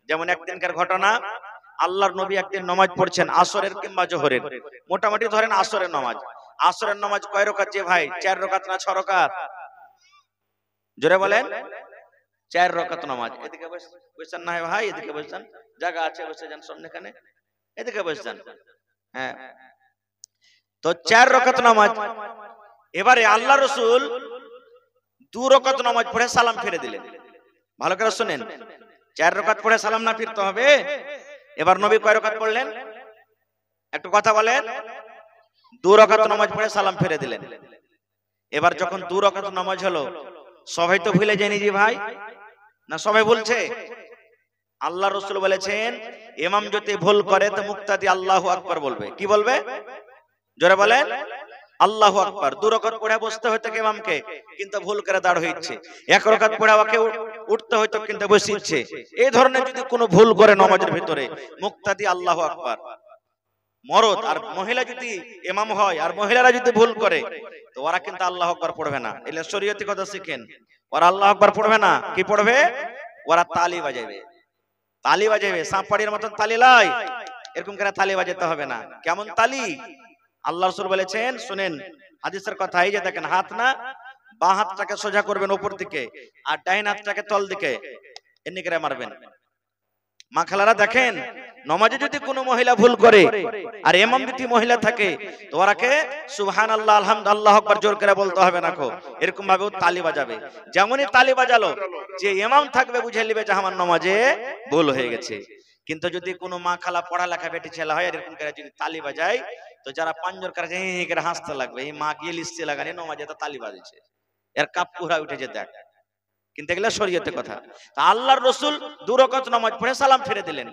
যেমন একদিনকার ঘটনা, আল্লাহর নবী একদিন নামাজ পড়ছেন আসরের কিংবা জোহরের, মোটামুটি ধরেন আসরের নামাজ। আসরের নামাজ কয় রাকাত যে ভাই? 4 রাকাত না 6 রাকাত? জোরে বলেন। 4 রাকাত নামাজ। এদিকে বসেন না ভাই, এদিকে বসেন, জায়গা আছে বসে যান সামনে এখানে, এদিকে বসেন। হ্যাঁ, তো 4 রাকাত নামাজ। এবারে আল্লাহ রাসূল 2 রাকাত নামাজ পড়ে সালাম ফিরে দিলেন। ভালো করে শুনেন, 4 রাকাত পড়ে সালাম না ফিরতে হবে? এবার নবী কয় রাকাত পড়লেন একটু কথা বলেন? 2 রাকাত নামাজ পড়ে সালাম ফিরে দিলেন। এবার যখন 2 রাকাত নামাজ হলো, সবাই তো ভুলে যায়নি জি ভাই, না সবাই বলছে? আল্লাহ রাসূল বলেছেন ইমাম যদি ভুল করে তো মুক্তাদি আল্লাহু আকবার বলবে। কি বলবে? জোরে বলেন, আল্লাহু আকবার। 2 রাকাত পড়ে বসতে হতো ইমামকে, কিন্তু ভুল করে দাঁড় হইছে। 1 রাকাত পড়ে ওকে উঠতে হতো, কিন্তু বসিচ্ছে। এই ধরনের যদি কোনো ভুল করে নামাজের ভিতরে, মুক্তাদি আল্লাহু আকবার। মরদ আর মহিলা যদি ইমাম হয় আর মহিলারা যদি ভুল করে, তো ওরা কিন্তু আল্লাহু আকবার পড়বে না। এলে শরীয়তি কথা শিখেন, ওরা আল্লাহু আকবার পড়বে না। কি পড়বে? ওরা তালি বাজাবে। তালি বাজাবে, সাঁপাড়ির মতন তালি লাই, এরকম করে তালি বাজাতে হবে না। কেমন তালি? আল্লাহ রাসূল বলেছেন, শুনেন হাদিসের কথা, এই যে দেখেন, হাত না, বাঁ হাতটাকে সোজা করবেন উপর দিকে, আর ডাইন হাতটাকে তল দিকে এমনি করে মারবেন। মা খালারা দেখেন, নামাজে যদি কোনো মহিলা ভুল করে আর ইমাম যদি মহিলা থাকে, তো ওরাকে সুবহানাল্লাহ আলহামদুলিল্লাহ আল্লাহু আকবার জোর করে বলতে হবে না কো, এরকম ভাবে ও তালি বাজাবে। যেমনই তালি বাজালো, যে ইমাম থাকবে বুঝে নেবে যে আমার নামাজে ভুল হয়ে গেছে। কিন্তু যদি কোনো মা খালা পড়ালেখা বেটি ছেলে হয়, এরকম করে যদি তালি বাজায়, তো যারা পাঁচজন করে হি করে হাসতে লাগবে, এই মা গিয়ে লিখতে লাগানি নামাজে তো তালি বাজছে, এর কাপ পুরা উঠেছে দেখ। কিন্তু এগুলা শরীয়তের কথা। তা আল্লাহর রাসূল 2 রাকাত নামাজ পড়ে সালাম ফিরে দিলেন।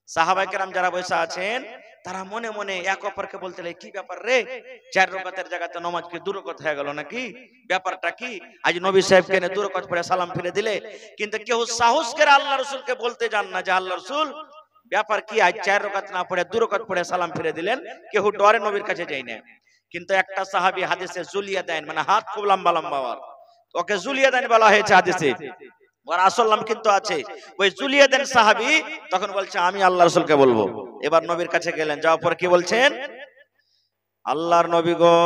সাহাবায়ে কেরাম যারা বসে আছেন, তারা মনে মনে এক অপরকে বলতে লাগে, কি ব্যাপার রে, 4 রাকাতের জায়গাতে নামাজ কি 2 রাকাত হয়ে গেল নাকি? ব্যাপারটা কি? আজ নবী সাহেব কেন 2 রাকাত পড়ে সালাম ফিরে দিলে? কিন্তু কেউ সাহস করে আল্লাহ রাসূলকে বলতে যান না যে আল্লাহ রাসূল ব্যাপার কি, আজ 4 রাকাত না পড়ে 2 রাকাত পড়ে সালাম ফিরে দিলেন। কেউ ডরে নবীর কাছে যায় না। কিন্তু একটা সাহাবী হাদিসে জুলিয়া দেন, মানে হাত খুব লম্বা লম্বা, ওকে জুলিয়া দেন বলা হয়েছে হাদিসে, ওর আসল নাম কিন্তু আছে। ওই জুলিয়া দেন সাহাবী তখন বলছে আমি আল্লাহ রাসূলকে বলবো। এবার নবীর কাছে গেলেন, যাওয়ার পর কি বলছেন? আল্লাহর নবী গো,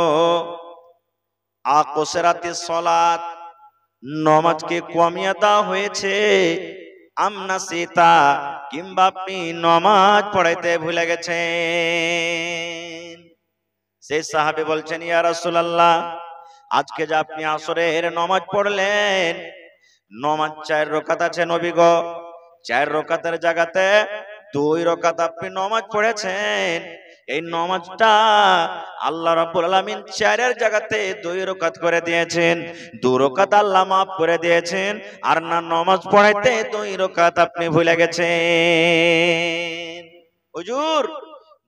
আকসরাতিস সালাত, নামাজকে কমিয়ে দেওয়া হয়েছে, আমনা সিতা, কিংবা আপনি নামাজ পড়াইতে ভুলে গেছেন। সেই সাহাবী বলছেন, ইয়া রাসূলুল্লাহ, আজকে যে আপনি আসরের নামাজ পড়লেন, নামাজ 4 রাকাত আছে নবী গো, 4 রাকাতের জায়গাতে 2 রাকাত আপনি নামাজ পড়েছেন। এই নামাজটা আল্লাহ রাব্বুল আলামিন 4 এর জায়গাতে 2 রাকাত করে দিয়েছেন। 2 রাকাত আল্লাহ maaf করে দিয়েছেন, আর না নামাজ পড়াইতে 2 রাকাত আপনি ভুলে গেছেন। হুজুর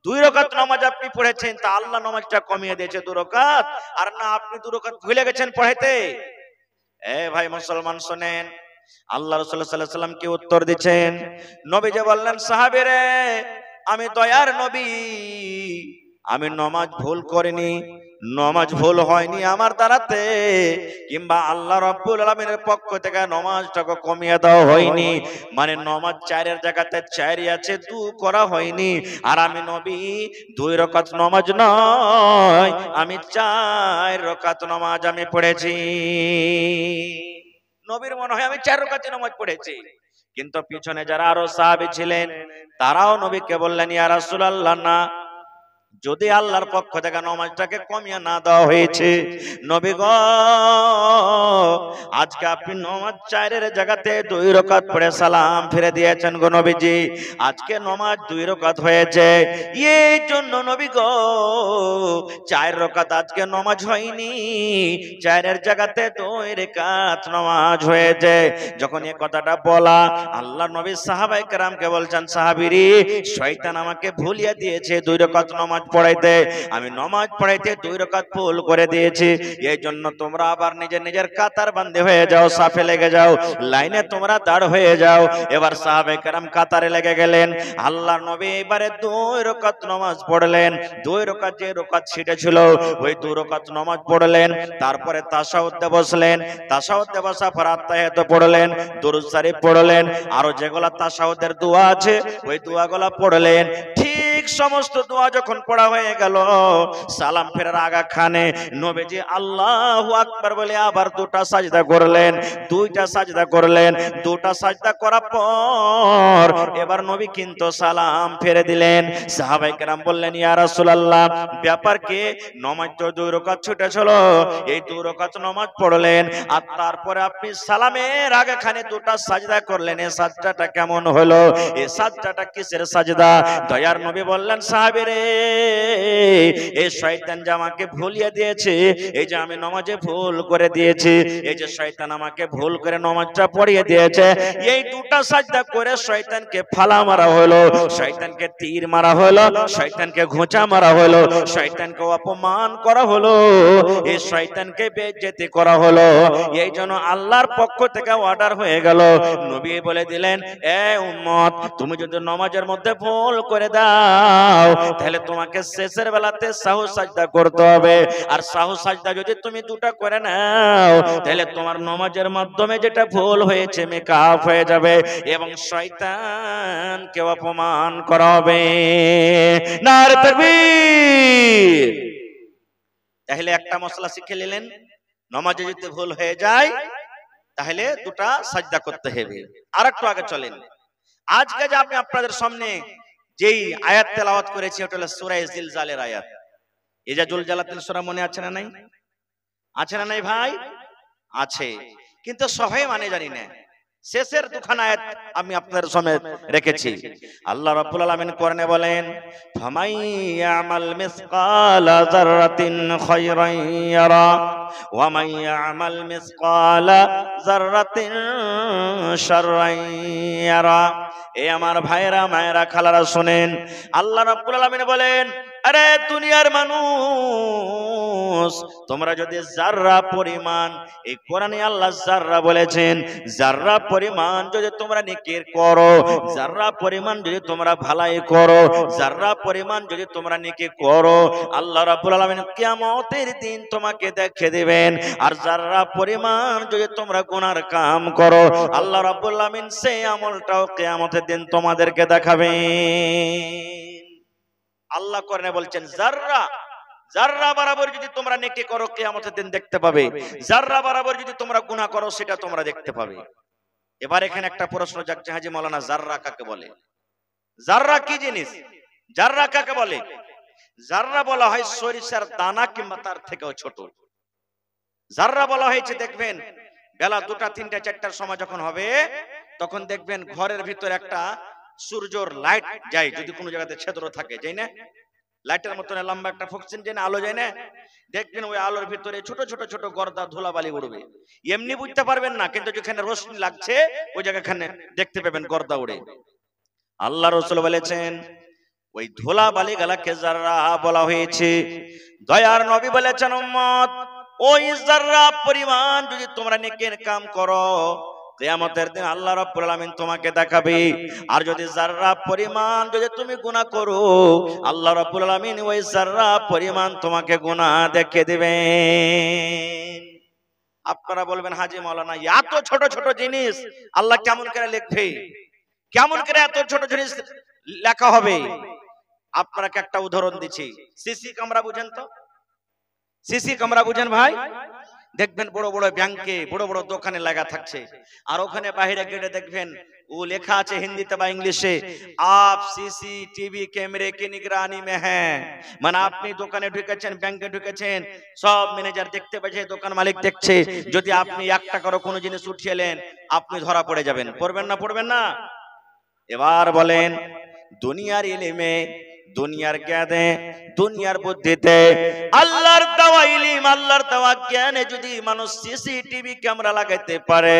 2 রাকাত নামাজ আপনি পড়েছেন, তা আল্লাহ নামাজটা কমিয়ে দিয়েছে 2 রাকাত, আর না আপনি 2 রাকাত ভুলে গেছেন পড়াইতে? এ ভাই মুসলমান শুনেন, আল্লাহ রাসূল সাল্লাল্লাহু আলাইহি ওয়াসাল্লাম কি উত্তর দিচ্ছেন? নবী যে বললেন, সাহাবীরে, আমি দয়ার নবী, আমি নামাজ ভুল করিনি, নামাজ ভুল হয়নি আমার দ্বারাতে, কিংবা আল্লাহ রাব্বুল আলামিনের পক্ষ থেকে নামাজটাকে কমিয়ে দেওয়া হয়নি। মানে নামাজ 4 এর জায়গাতে 4ই আছে, 2 করা হয়নি। আর আমি নবী 2 রাকাত নামাজ নয়, আমি 4 রাকাত নামাজ আমি পড়েছি। নবীর মনে হয় আমি 4 রাকাত নামাজ পড়েছি। কিন্তু পিছনে যারা আরো সাহাবী ছিলেন, তারাও নবীকে বললেন, ইয়া রাসূলুল্লাহ, না, যদি আল্লাহর পক্ষ থেকে নামাজটাকে কমিয়ে না দেওয়া হয়েছে, নবী গো, আজকে আপনি নামাজ 4 এর জায়গাতে 2 রাকাত পড়ে সালাম ফিরে দিয়েছেন গো নবীজি। আজকে নামাজ 2 রাকাত হয়েছে, এই জন্য নবী গো 4 রাকাত আজকে নামাজ হয়নি, 4 এর জায়গাতে 2 রাকাত নামাজ হয়েছে। যখন এই কথাটা বলা, আল্লাহ নবী সাহাবায়ে কেরামকে বলছেন, সাহাবীরে, শয়তান আমাকে ভুলিয়ে দিয়েছে, 2 রাকাত নামাজ পড়াইতে, আমি নামাজ পড়াইতে 2 রাকাত ভুল করে দিয়েছি, এই জন্য তোমরা আবার নিজের নিজের কাতার বান্ধে হয়ে যাও, সাফে লেগে যাও, লাইনে তোমরা দাঁড় হয়ে যাও। এবার সাহাবায়ে কেরাম কাতারে লেগে গেলেন। আল্লাহর নবী এবারে 2 রাকাত নামাজ পড়লেন। 2 রাকাত যে রাকাত ছিটে ছিল ওই 2 রাকাত নামাজ পড়লেন। তারপরে তাশাহুদে বসলেন। তাশাহুদে বসার পর আত্তাহিয়াত পড়লেন, দুরূদ শরীফ পড়লেন, আরো যেগুলা তাশাহুদের দোয়া আছে ওই দোয়াগুলা পড়লেন। ঠিক সমস্ত দোয়া যখন পড়া হয়ে গেল, সালাম ফেরার আগাখানে নবীজি আল্লাহু আকবার বলে আবার 2টা সাজদা করলেন। 2টা সাজদা করলেন। 2টা সাজদা করার পর এবার নবী কিন্তু সালাম ফেরে দিলেন। সাহাবায়ে কেরাম বললেন, ইয়া রাসূলুল্লাহ, ব্যাপার কি? নামাজ তো 2 রাকাত ছুটেছিল, এই 2 রাকাত নামাজ পড়লেন আর তারপরে আপনি সালামের আগেখানে 2টা সাজদা করলেন, এই সাজদাটা কেমন হলো? এই সাজদাটা কিসের সাজদা? দয়ার নবী বললেন, সাহাবীরে, এই শয়তান যে আমাকে ভুলিয়ে দিয়েছে, এই যে আমি নামাজে ভুল করে দিয়েছি, এই যে শয়তান আমাকে ভুল করে নামাজটা পড়িয়ে দিয়েছে, এই 2টা সাজদা করে শয়তানকে ফালা মারা হলো, শয়তানকে তীর মারা হলো, শয়তানকে ঘোঁচা মারা হলো, শয়তানকে অপমান করা হলো, এই শয়তানকে বেইজ্জতি করা হলো। এই জন্য আল্লাহর পক্ষ থেকে অর্ডার হয়ে গেল। নবী বলে দিলেন, এ উম্মত, তুমি যদি নামাজের মধ্যে ভুল করে দাও তাহলে তোমাকে শেষের বেলাতে সাহু সাজদা করতে হবে। আর সাহু সাজদা যদি তুমি 2টা করে নাও তাহলে তোমার নামাজের মাধ্যমে যেটা ভুল হয়েছে মেকআপ হয়ে যাবে এবং শয়তানকে অপমান করা হবে। নারে তাকবীর। তাহলে একটা মশলা শিখে নিলেন, নামাজে যদি ভুল হয়ে যায় তাহলে 2টা সাজদা করতে হবে। আরেকটু আগে চলেন, আজকে যে আমি আপনাদের সামনে যেই আয়াত তেলাওয়াত করেছি ওটা হলো সূরা জিলজালের আয়াত। এই যে জুলজালাতিল সূরা মনে আছে না নাই? আছে না নাই ভাই? আছে, কিন্তু সবাই মানে জানি না। শেষের 2খানা আয়াত আমি আপনাদের সামনে রেখেছি। আল্লাহ রাব্বুল আলামিন কোরআনে বলেন, ফামাই ইয়ামাল মিসকালা যাররাতিন খায়রান ইয়ারা ওয়া মান ইয়ামাল মিসকালা যাররাতিন শাররান ইয়ারা। এই আমার ভাইরা মায়েরা খালারা শুনেন, আল্লাহ রাব্বুল আলামিন বলেন, আরে দুনিয়ার মানুষ, তোমরা যদি জাররা পরিমাণ, এই কোরআনে আল্লাহ জাররা বলেছেন, জাররা পরিমাণ যদি তোমরা নেকির করো, জাররা পরিমাণ যদি তোমরা ভালাই করো, জাররা পরিমাণ যদি তোমরা নেকি করো, আল্লাহ রাব্বুল আলামিন কিয়ামতের দিন তোমাকে দেখিয়ে দিবেন। আর জাররা পরিমাণ যদি তোমরা গুনার কাম করো, আল্লাহ রাব্বুল আলামিন সেই আমলটাও কিয়ামতের দিন তোমাদেরকে দেখাবেন। আল্লাহ কোরআনে বলছেন, জাররা, জাররা বরাবর যদি তোমরা নেকি করো কিয়ামতের দিন দেখতে পাবে, জাররা বরাবর যদি তোমরা গুনাহ করো সেটা তোমরা দেখতে পাবে। এবার এখানে একটা প্রশ্ন জাগছে, হাজী মাওলানা, জাররা কাকে বলে? জাররা কি জিনিস? জাররা কাকে বলে? জাররা বলা হয় সরিষার দানা কিংবা তার থেকেও ছোট। জাররা বলা হয়েছে, দেখবেন বেলা 2টা 3টা 4টার সময় যখন হবে তখন দেখবেন ঘরের ভিতর একটা সূর্যর লাইট যায়, যদি কোনো জায়গাতে ছিদ্র থাকে, যাই না, লাইটের মতন লম্বা একটা ফোকসিন যায় না, আলো যায় না, দেখবেন ওই আলোর ভিতরে ছোট ছোট ছোট গর্দা ধুলাবালি উড়বে। এমনি বুঝতে পারবেন না, কিন্তু যেখানে রোশনি লাগছে ওই জায়গাখানে দেখতে পাবেন গর্দা উড়ে। আল্লাহ রাসূল বলেছেন, ওই ধুলাবালি গালাকে জাররা বলা হয়েছে। দয়ার নবী বলেছেন, উম্মত, ওই জাররা পরিমাণ যদি তোমরা নেকের কাম করো, কিয়ামতের দিন আল্লাহ রাব্বুল আলামিন তোমাকে দেখাবে। আর যদি জাররা পরিমাণ যদি তুমি গুনাহ করো, আল্লাহ রাব্বুল আলামিন ওই জাররা পরিমাণ তোমাকে গুনাহ দেখিয়ে দিবেন। আপনারা বলবেন, হাজী মাওলানা, এত ছোট ছোট জিনিস আল্লাহ কেমন করে লিখবে? কেমন করে এত ছোট জিনিস লেখা হবে? আপনাকে একটা উদাহরণ দিচ্ছি। সিসি ক্যামেরা বুঝেন তো? সিসি ক্যামেরা বুঝেন ভাই? দেখবেন বড় বড় ব্যাংকে, বড় বড় দোকানে লাগা থাকছে, আর ওখানে বাইরে গেটে দেখবেন ও লেখা আছে হিন্দিতে বা ইংলিশে, আপ সিসিটিভি ক্যামেরে কি নিগরানি মে হ্যাঁ। মানে আপনি দোকানে ঢুকেছেন, ব্যাংকে ঢুকেছেন, সব ম্যানেজার দেখতে পাচ্ছে, দোকান মালিক দেখছে, যদি আপনি 1 টাকারও কোনো জিনিস উঠিয়েলেন আপনি ধরা পড়ে যাবেন। পড়বেন না? পড়বেন না? এবার বলেন, দুনিয়ার ইলমে দুনিয়ার জ্ঞানে, দুনিয়ার বুদ্ধিতে, আল্লাহর দেওয়া ইলম, আল্লাহর দেওয়া জ্ঞানে যদি মানুষ সিসিটিভি ক্যামেরা লাগাইতে পারে,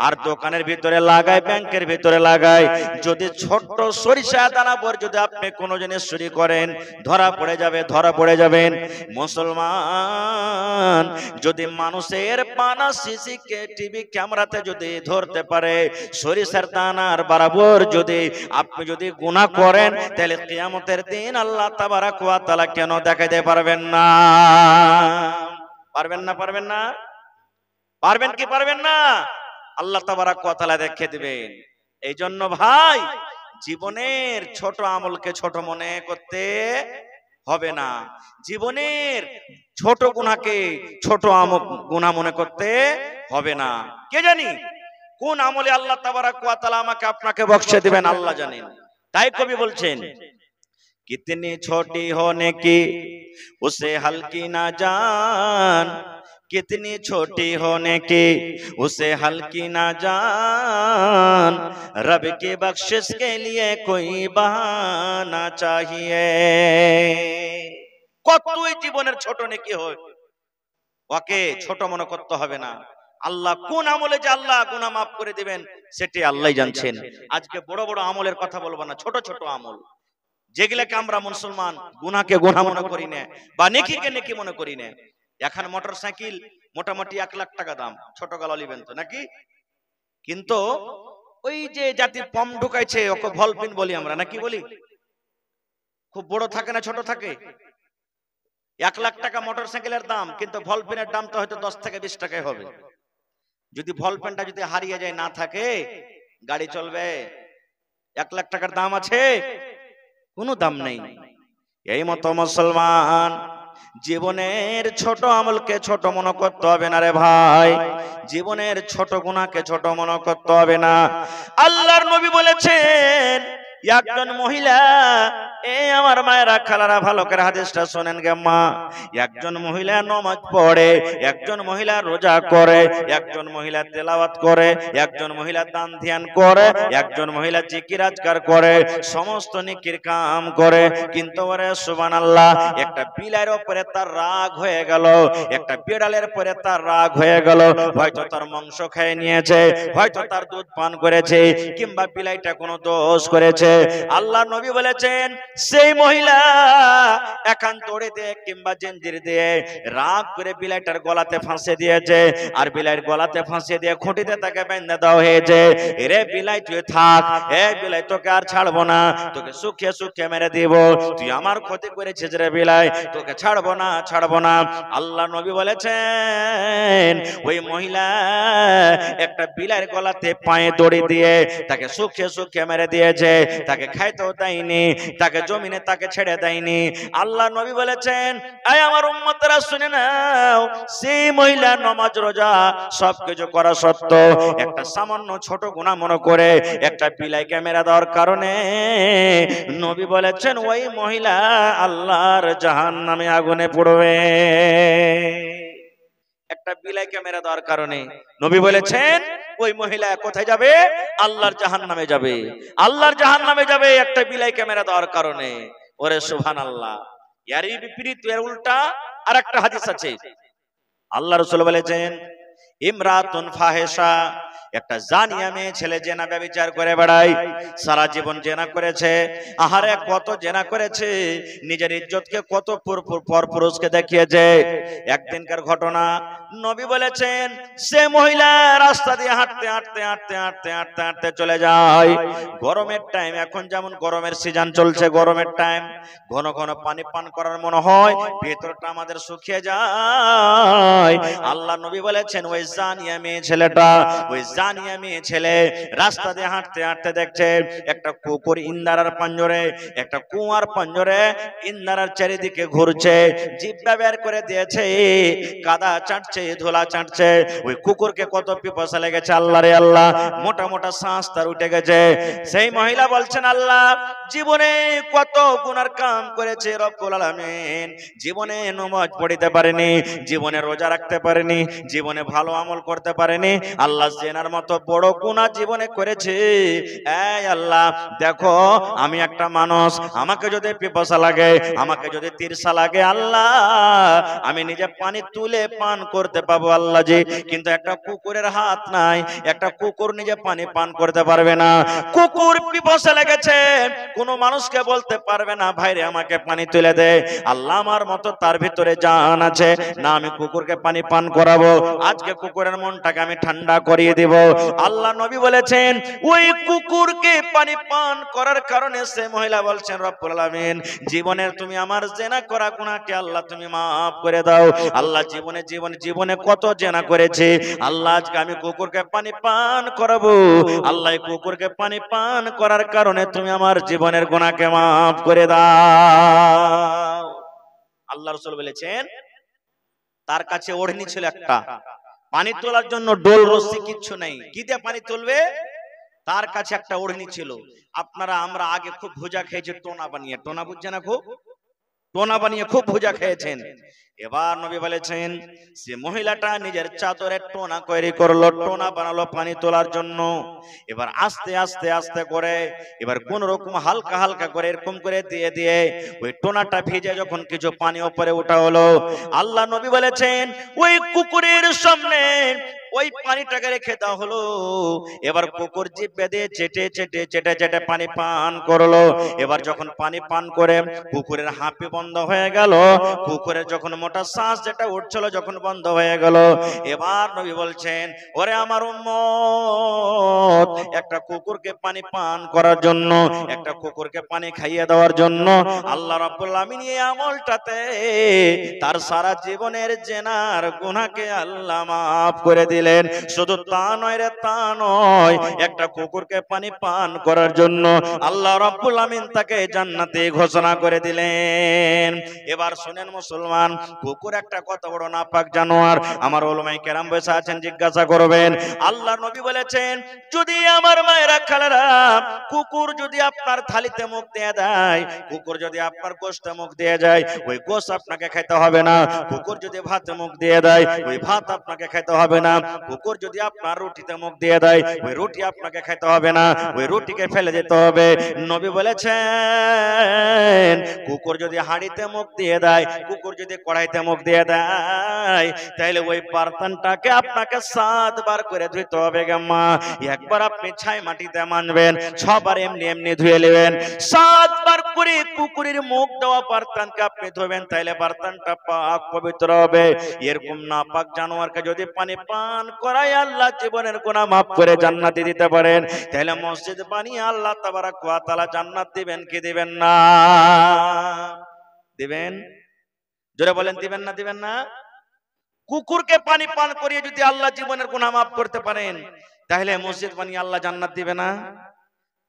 আর দোকানের ভিতরে লাগায়, ব্যাংকের ভিতরে লাগায়, যদি ছোট্ট সরিষা দানা ভর যদি আপনি কোনো জিনিস চুরি করেন, ধরা পড়ে যাবে, ধরা পড়ে যাবেন। মুসলমান যদি মানুষের বানা সিসিটিভি ক্যামেরাতে যদি ধরতে পারে, সরিষার দানার বরাবর যদি আপনি যদি গুনাহ করেন, তাহলে কিয়ামতের দিন আল্লাহ তাবারক ওয়া তাআলা কেন দেখাইতে পারবেন না? পারবেন না? পারবেন না? পারবেন কি পারবেন না? আল্লাহ তাবারক ওয়া তাআলা দেখিয়ে দিবেন। এই জন্য ভাই, জীবনের ছোট আমলকে ছোট মনে করতে হবে না, জীবনের ছোট গুনাহকে ছোট গুনাহ মনে করতে হবে না। কে জানি কোন আমলে আল্লাহ তাবারক ওয়া তাআলা আমাকে আপনাকে বখশে দিবেন, আল্লাহ জানেন। তাই কবি বলছেন, कितनी छोटी होने की उसे हल्की ना जान, कितनी छोटी होने की उसे हल्की ना जान, रब की बख्शिश के लिए कोई बहाना चाहिए। কতই জীবনের ছোট নেকি হয়, ওকে ছোট মনে করতে হবে না। আল্লাহ কোন আমলে যে আল্লাহ গুনাহ মাফ করে দিবেন সেটি আল্লাহই জানছেন। আজকে বড় বড় আমলের কথা বলবো না, ছোট ছোট আমল যেগুলাকে আমরা মুসলমান গুনাহকে গুনাহ মনে করি না, বা নেকিকে নেকি মনে করি না। এখন মোটরসাইকেল মোটামুটি 1 লাখ টাকা দাম, ছোট গালা লিবেন তো নাকি? কিন্তু ওই যে জাতি পম ঢুকাইছে, ওকে ভলপিন বলি আমরা, নাকি বলি? খুব বড় থাকে না ছোট থাকে? 1 লাখ টাকা মোটরসাইকেলের দাম, কিন্তু ভলপিনের দাম তো হয়তো 10 থেকে 20 টাকায় হবে। যদি ভলপেনটা যদি হারিয়ে যায়, না থাকে, গাড়ি চলবে? 1 লাখ টাকার দাম আছে? কোনো দাম নেই। এই মতো মুসলমান জীবনের ছোট আমলকে ছোট মনে করতে হবে না রে ভাই, জীবনের ছোট গুনাহকে ছোট মনে করতে হবে না। আল্লাহর নবী বলেছেন, একজন মহিলা, এই আমার মায়েরা খালারা ভালো করে হাদিসটা শুনেন গে মা, একজন মহিলা নামাজ পড়ে, একজন মহিলা রোজা করে, একজন মহিলা তেলাওয়াত করে, একজন মহিলা দান ধ্যান করে, একজন মহিলা জিকির আজকার করে, সমস্ত নেকির কাম করে, কিন্তু ওরে সুবহানাল্লাহ, একটা বিলাইয়ের উপরে তার রাগ হয়ে গেল, একটা বিড়ালের উপরে তার রাগ হয়ে গেল, হয়তো তার মাংস খেয়ে নিয়েছে, হয়তো তার দুধ পান করেছে, কিংবা বিলাইটা কোনো দোষ করেছে। আল্লাহ নবী বলেছেন, সেই মহিলা একান দড়ি দিয়ে কিংবা জঞ্জির দিয়ে রাগ করে বিলাইটার গলাতে ফাঁসে দিয়েছে, আর বিলাইয়ের গলাতে ফাঁসে দিয়ে খুঁটিতে তাকে বেঁধে দেওয়া হয়েছে। রে বিলাই তুই থাক, এ বিলাই তোকে আর ছাড়বো না, তোকে সুখে সুখে মেরে দিব, তুই আমার ক্ষতি করেছিস রে বিলাই, তোকে ছাড়বো না, ছাড়বো না। আল্লাহ নবী বলেছেন, ওই মহিলা একটা বিলাইয়ের গলাতে পায়ে দড়ি দিয়ে তাকে সুখে সুখে মেরে দিয়েছে, তাকে খাইতেও দেয়নি, তাকে জমিনে তাকে ছেড়ে দেয়নি। আল্লাহ নবী বলেছেন, আয় আমার উম্মতরা শুনে নাও, সেই মহিলা নামাজ রোজা সবকিছু করা সত্ত্বেও একটা সামান্য ছোট গুনাহ মনে করে একটা বিলাইকে মেরে দেওয়ার কারণে নবী বলেছেন, ওই মহিলা আল্লাহর জাহান্নামে আগুনে পড়বে। একটা বিলাইকে মেরে দেওয়ার কারণে নবী বলেছেন, ওই মহিলা কোথায় যাবে? আল্লাহর জাহান্নামে যাবে, আল্লাহর জাহান্নামে যাবে একটা বিলাইকে মেরে দেওয়ার কারণে। ওরে সুবহানাল্লাহ। এর বিপরীত, এর উল্টা আরেকটা হাদিস আছে। আল্লাহ রাসূল বলেছেন, ইমরাতুন ফাহিশা, একটা জানিয়া মেয়ে ছেলে জেনা ব্যভিচার করে বেড়ায়, সারা জীবন জেনা করেছে, আহারে কত জেনা করেছে, নিজের ইজ্জতকে কত পরপুরুষকে দেখিয়েছে। একদিনকার ঘটনা, নবী বলেছেন, সে মহিলা রাস্তা দিয়ে হাঁটতে হাঁটতে হাঁটতে হাঁটতে হাঁটতে হাঁটতে চলে যায়। গরমের টাইম, এখন যেমন গরমের সিজন চলছে, গরমের টাইম, ঘন ঘন পানি পান করার মনে হয়, ভেতরটা আমাদের শুকিয়ে যায়। আল্লাহ নবী বলেছেন, ওই জানিয়া মেয়ে ছেলেটা, ওই জানিয়া মেয়ে ছেলে রাস্তা দিয়ে হাঁটতে হাঁটতে দেখছে একটা কুকুর ইন্দারার পাঞ্জরে, একটা কুয়ার পাঞ্জরে ইন্দারার চারিদিকে ঘুরছে, জিহ্বা বের করে দিয়েছে, কাদা চাটছে, ধুলা চাটছে, ওই কুকুরকে কত পিপাসা লেগেছে আল্লাহ রে আল্লাহ, মোটা মোটা শ্বাস তার উঠে গেছে। সেই মহিলা বলছেন আল্লাহ জীবনে কত গুনার কাম করেছে রব্বুল আলামিন, জীবনে নামাজ পড়িতে পারেনি, জীবনে রোজা রাখতে পারেনি, জীবনে ভালো আমল করতে পারেনি, আল্লাহ জেনার মতো বড় গুনাহ জীবনে করেছে। এই আল্লাহ দেখো আমি একটা মানুষ, আমাকে যদি পিপাসা লাগে, আমাকে যদি তৃষা লাগে আল্লাহ, আমি নিজে পানি তুলে পান করতে পাবো আল্লাহ জি, কিন্তু একটা কুকুরের হাত নাই, একটা কুকুর নিজে পানি পান করতে পারবে না। কুকুর পিপাসা লেগেছে, কোন মানুষকে বলতে পারবে না ভাইরে আমাকে পানি তুলে দে। আল্লাহ আমার মতো তার ভিতরে জান আছে না, আমি কুকুরকে পানি পান করাবো, আজকে কুকুরের মনটাকে আমি ঠান্ডা করিয়ে দিব। আল্লাহ নবী বলেছেন ওই কুকুরকে পানি পান করার কারণে সে মহিলা বলছেন রব্বুল আলামিন জীবনের তুমি আমার জেনা করা গুনাহকে আল্লাহ তুমি maaf করে দাও। আল্লাহ জীবনে জীবনে জীবনে কত জেনা করেছে, আল্লাহ আজকে আমি কুকুরকে পানি পান করাবো, আল্লাহ কুকুরকে পানি পান করার কারণে তুমি আমার জীবনের গুনাহকে maaf করে দাও। আল্লাহ রাসূল বলেছেন তার কাছে ওড়নি ছিল একটা, পানি তোলার জন্য ডোল রস্সি কিচ্ছু নেই, কি দিয়ে পানি তুলবে, তার কাছে একটা ওড়নি ছিল। আপনারা আমরা আগে খুব ভুজা খেয়েছি টোনা বানিয়ে, টোনা বুঝছে না, খুব টোনা বানিয়ে খুব ভুজা খেয়েছেন। এবার নবী বলেছেন যে মহিলাটা নিজের চাদরে টোনা তৈরি করলো, টোনা বানালো পানি তোলার জন্য। এবার আস্তে আস্তে আস্তে করে এবার কোন রকম হালকা হালকা করে এরকম করে দিয়ে দিয়ে ওই টোনাটা ভিজে যখন কিছু পানি উপরে ওঠা হলো, আল্লাহ নবী বলেছেন ওই কুকুরের সামনে ওই পানিটাকে রেখে দেওয়া হলো। এবার কুকুর জিভ বেঁধে চেটে চেটে চেটে চেটে পানি পান করলো। এবার যখন পানি পান করে কুকুরের হাঁপি বন্ধ হয়ে গেল, কুকুরের যখন মোটা শ্বাস যেটা উঠছিল যখন বন্ধ হয়ে গেল, এবার নবী বলছেন ওরে আমার উম্মত, একটা কুকুরকে পানি পান করার জন্য, একটা কুকুরকে পানি খাইয়ে দেওয়ার জন্য আল্লাহ রাব্বুল আলামিন এই আমলটাতে তার সারা জীবনের জেনার গুনাহকে আল্লাহ maaf করে দিলেন। শুধু তা নয় রে তা নয়, একটা কুকুরকে পানি পান করার জন্য আল্লাহ রাব্বুল আলামিন তাকে জান্নাতে ঘোষণা করে দিলেন। এবার শুনেন মুসলমান, কুকুর একটা কত বড় নাপাক জানোয়ার, আমার উলামায়ে কেরাম বসে আছেন জিজ্ঞাসা করবেন। আল্লাহর নবী বলেছেন যদি আমার মায়েরা খালারা কুকুর যদি আপনার থালিতে মুখ দিয়ে দেয়, কুকুর যদি আপনার গোশতে মুখ দিয়ে যায়, ওই গোশত আপনাকে খেতে হবে না। কুকুর যদি ভাতে মুখ দিয়ে দেয়, ওই ভাত আপনাকে খেতে হবে না। কুকুর যদি আপনার রুটিতে মুখ দিয়ে দেয়, ওই রুটি আপনাকে খেতে হবে না, ওই রুটিকে ফেলে দিতে হবে। নবী বলেছেন কুকুর যদি হাঁড়িতে মুখ দিয়ে দেয়, কুকুর যদি কড়াইতে মুখ দিয়ে দেয়, তাহলে ওই বার্তনটাকে আপনাকে 7 বার করে ধুইতে হবে গাম্মা। একবার আপনি ছাই মাটিতে মানবেন, 6 বার এমনি এমনি ধুয়ে নেবেন, 7 বার করে কুকুরের মুখ দেওয়া বার্তনকে আপনি ধুবেন, তাহলে বার্তনটা পাক পবিত্র হবে। এরকম নাপাক জানোয়ারকে যদি পানি পান করায় আল্লাহ জীবনের গুনাহ maaf করে জান্নাতে দিতে পারেন, তাহলে মসজিদ বানিয়ে আল্লাহ তাবারাক ওয়া তাআলা জান্নাত দিবেন কি দিবেন না? দিবেন? জোরে বলেন দিবেন না দিবেন না? কুকুরকে পানি পান করিয়ে যদি আল্লাহ জীবনের গুনাহ maaf করতে পারেন, তাহলে মসজিদ বানিয়ে আল্লাহ জান্নাত দিবে না?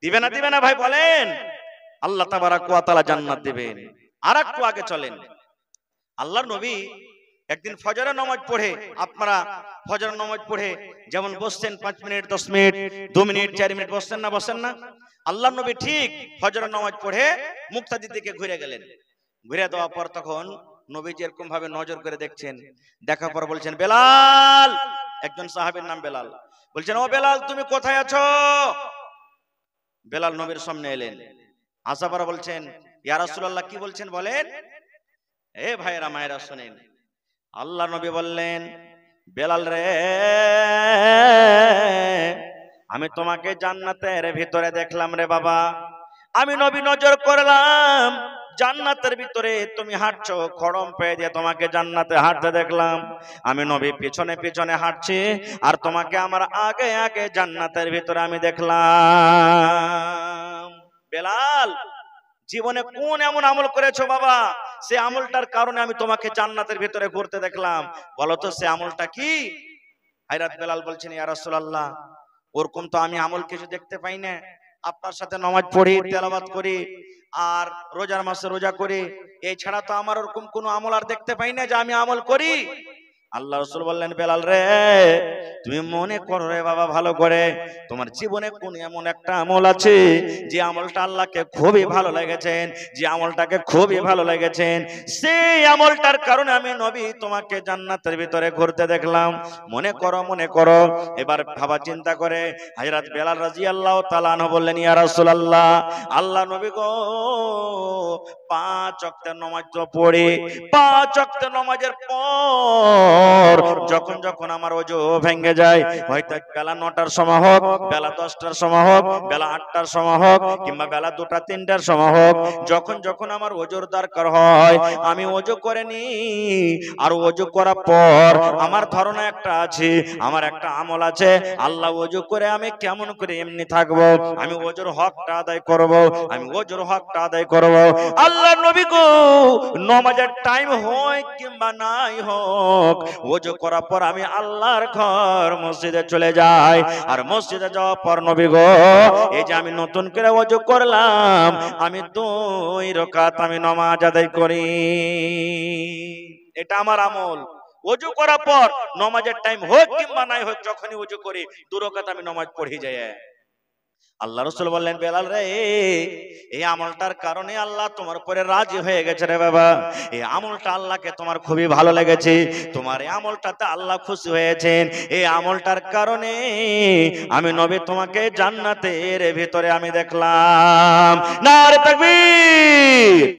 দিবে না দিবে না ভাই বলেন? আল্লাহ তাবারাক ওয়া তাআলা জান্নাত দিবেন। আর একটু আগে চলেন, আল্লাহর নবী একদিন ফজরের নামাজ পড়ে, আপনারা ফজরের নামাজ পড়ে যেমন বসছেন 5 মিনিট 10 মিনিট 2 মিনিট 4 মিনিট বসছেন না, বসেন না? আল্লাহর নবী ঠিক ফজরের নামাজ পড়ে মুক্তাদির দিকে ঘুরে গেলেন। ঘুরে দেওয়ার পর তখন নবীজি এরকম ভাবে নজর করে দেখছেন, দেখার পর বলছেন বেলাল, একজন সাহাবীর নাম বেলাল, বলছেন ও বেলাল তুমি কোথায় আছো? বেলাল নবীর সামনে এলেন, আসার পর বলছেন ইয়া রাসূলুল্লাহ কি বলছেন বলেন। এ ভাইরা মায়েরা শুনেন, আল্লাহ নবী বললেন বেলাল রে, আমি তোমাকে জান্নাতের ভিতরে দেখলাম রে বাবা, আমি নবী নজর করলাম জান্নাতের ভিতরে তুমি হাঁটছো, খড়ম পেয়ে দিয়ে তোমাকে জান্নাতে হাঁটতে দেখলাম। আমি নবী পিছনে পিছনে হাঁটছি আর তোমাকে আমার আগে আগে জান্নাতের ভিতরে আমি দেখলাম। বেলাল জীবনে কোন এমন আমল করেছো বাবা, সে আমলটার কারণে আমি তোমাকে জান্নাতের ভিতরে ঘুরতে দেখলাম, বলো তো সে আমলটা কি? হযরত বেলাল বলছেন ইয়া রাসূলুল্লাহ ওরকম তো আমি আমল কিছু দেখতে পাই না, আপনার সাথে নামাজ পড়ি, তেলাওয়াত করি, আর রোজার মাসে রোজা করি, এই ছাড়া তো আমার ওরকম কোনো আমল আর দেখতে পাই না যে আমি আমল করি। আল্লাহ রাসূল বললেন, বেলাল রে, তুমি মনে করো রে বাবা ভালো করে, তোমার জীবনে কোন এমন একটা আমল আছে যে আমলটা আল্লাহকে খুবই ভালো লেগেছেন, যে আমলটাকে খুবই ভালো লেগেছেন, সেই আমলটার কারণে আমি নবী তোমাকে জান্নাতের ভিতরে ঘুরতে দেখলাম। মনে করো, মনে করো। এবার ভাবা চিন্তা করে হযরত বেলাল রাদিয়াল্লাহু তাআলা আনহু বললেন, ইয়া রাসূলুল্লাহ, আল্লাহ নবী গো, 5 ওয়াক্তের নামাজ তো পড়ি, 5 ওয়াক্তের নামাজের পর যখন যখন আমার ওযু ভেঙে যায়, হয়তো বেলা 9টার সময় হোক, বেলা 10টার সময় হোক, বেলা 8টার সময় হোক, কিংবা বেলা 2টা 3টার সময় হোক, যখন যখন আমার ওযুর দরকার হয় আমি ওযু করে নি। আর ওযু করার পর আমার ধারণা একটা আছে, আমার একটা আমল আছে, আল্লাহ ওযু করে আমি কেমন করে এমনি থাকবো, আমি ওযুর হকটা আদায় করব, আমি ওযুর হকটা আদায় করব। আল্লাহ নবী গো, নামাজের টাইম হয় কিংবা নাই হোক, ওযু করার পর আমি আল্লাহর ঘর মসজিদে চলে যাই। আর মসজিদে যাওয়ার পর নবী গো, এই যে আমি নতুন করে ওযু করলাম, আমি 2 রাকাত আমি নামাজ আদায় করি। এটা আমার আমল। ওযু করার পর নামাজের টাইম হোক কিংবা নাই হোক, যখনই ওযু করি 2 রাকাত আমি নামাজ পড়ে যাই। আল্লাহ রাসূল বললেন, বেলাল রে, এই আমলটার কারণে আল্লাহ তোমার উপরে রাজি হয়ে গেছে রে বাবা। এই আমলটা আল্লাহকে তোমার খুবই ভালো লেগেছে, তোমার এই আমলটাতে আল্লাহ খুশি হয়েছেন। এই আমলটার কারণে আমি নবী তোমাকে জান্নাতের ভিতরে আমি দেখলাম। নারে তাকবীর।